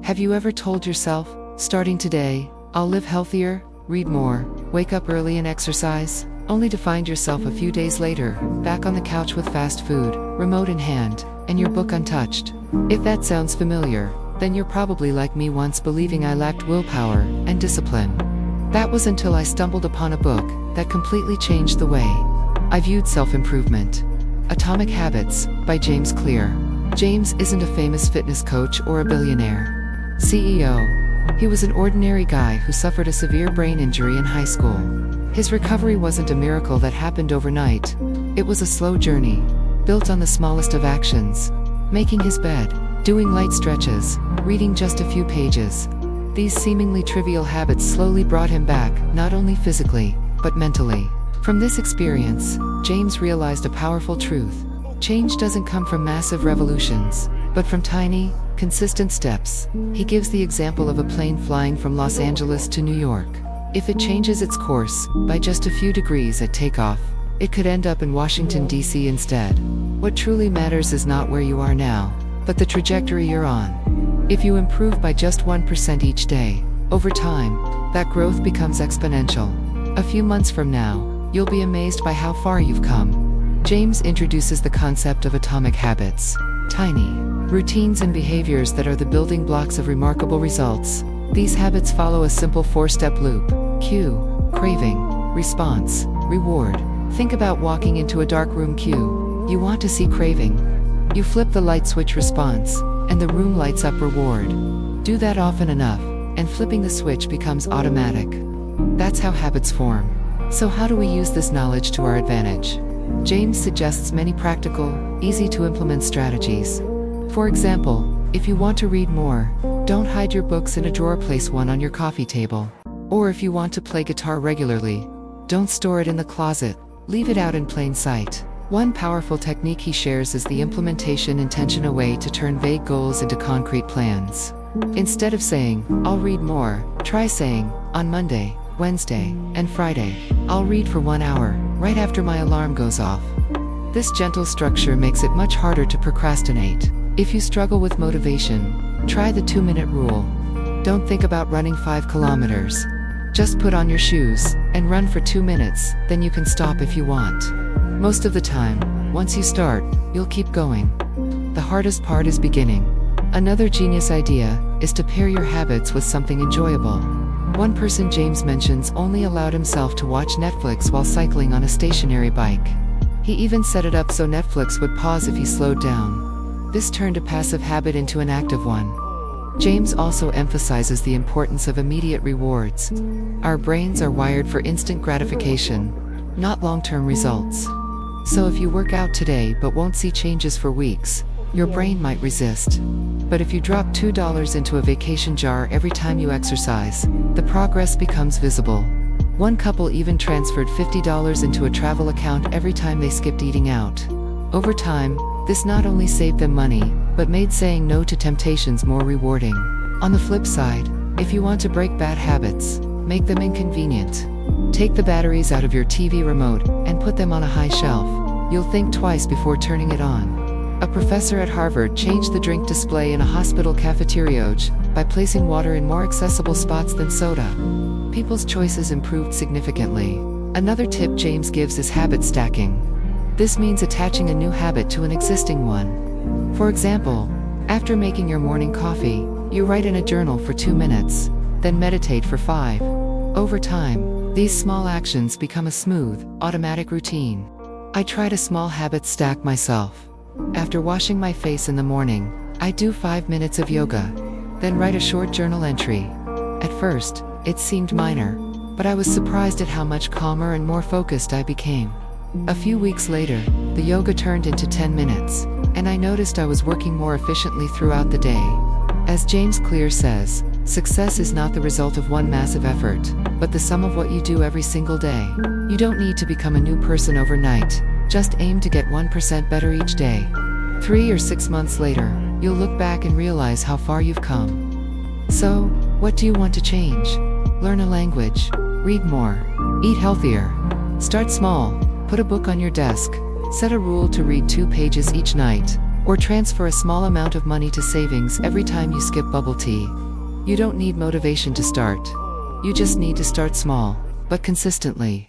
Have you ever told yourself, starting today, I'll live healthier, read more, wake up early and exercise, only to find yourself a few days later, back on the couch with fast food, remote in hand, and your book untouched? If that sounds familiar, then you're probably like me once, believing I lacked willpower and discipline. That was until I stumbled upon a book that completely changed the way I viewed self-improvement. Atomic Habits by James Clear. James isn't a famous fitness coach or a billionaire CEO. He was an ordinary guy who suffered a severe brain injury in high school. His recovery wasn't a miracle that happened overnight. It was a slow journey, built on the smallest of actions. Making his bed, doing light stretches, reading just a few pages. These seemingly trivial habits slowly brought him back, not only physically, but mentally. From this experience, James realized a powerful truth. Change doesn't come from massive revolutions, but from tiny, consistent steps. He gives the example of a plane flying from Los Angeles to New York. If it changes its course by just a few degrees at takeoff, it could end up in Washington, D.C. instead. What truly matters is not where you are now, but the trajectory you're on. If you improve by just 1% each day, over time, that growth becomes exponential. A few months from now, you'll be amazed by how far you've come. James introduces the concept of atomic habits. Tiny routines and behaviors that are the building blocks of remarkable results. These habits follow a simple 4-step loop. Cue, craving, response, reward. Think about walking into a dark room. Cue, you want to see. Craving, you flip the light switch. Response, and the room lights up. Reward. Do that often enough, and flipping the switch becomes automatic. That's how habits form. So how do we use this knowledge to our advantage? James suggests many practical, easy-to-implement strategies. For example, if you want to read more, don't hide your books in a drawer, place one on your coffee table. Or if you want to play guitar regularly, don't store it in the closet, leave it out in plain sight. One powerful technique he shares is the implementation intention, a way to turn vague goals into concrete plans. Instead of saying, I'll read more, try saying, on Monday, Wednesday, and Friday, I'll read for 1 hour, right after my alarm goes off. This gentle structure makes it much harder to procrastinate. If you struggle with motivation, try the 2-minute rule. Don't think about running 5 kilometers. Just put on your shoes and run for 2 minutes, then you can stop if you want. Most of the time, once you start, you'll keep going. The hardest part is beginning. Another genius idea is to pair your habits with something enjoyable. One person James mentions only allowed himself to watch Netflix while cycling on a stationary bike. He even set it up so Netflix would pause if he slowed down. This turned a passive habit into an active one. James also emphasizes the importance of immediate rewards. Our brains are wired for instant gratification, not long-term results. So if you work out today but won't see changes for weeks, your brain might resist. But if you drop $2 into a vacation jar every time you exercise, the progress becomes visible. One couple even transferred $50 into a travel account every time they skipped eating out. Over time, this not only saved them money, but made saying no to temptations more rewarding. On the flip side, if you want to break bad habits, make them inconvenient. Take the batteries out of your TV remote and put them on a high shelf. You'll think twice before turning it on. A professor at Harvard changed the drink display in a hospital cafeteria by placing water in more accessible spots than soda. People's choices improved significantly. Another tip James gives is habit stacking. This means attaching a new habit to an existing one. For example, after making your morning coffee, you write in a journal for 2 minutes, then meditate for 5. Over time, these small actions become a smooth, automatic routine. I tried a small habit stack myself. After washing my face in the morning, I do 5 minutes of yoga, then write a short journal entry. At first, it seemed minor, but I was surprised at how much calmer and more focused I became. A few weeks later, the yoga turned into 10 minutes, and I noticed I was working more efficiently throughout the day. As James Clear says, success is not the result of one massive effort, but the sum of what you do every single day. You don't need to become a new person overnight. Just aim to get 1% better each day. 3 or 6 months later, you'll look back and realize how far you've come. So, what do you want to change? Learn a language, read more, eat healthier. Start small, put a book on your desk, set a rule to read 2 pages each night, Or transfer a small amount of money to savings every time you skip bubble tea. You don't need motivation to start. You just need to start small, but consistently.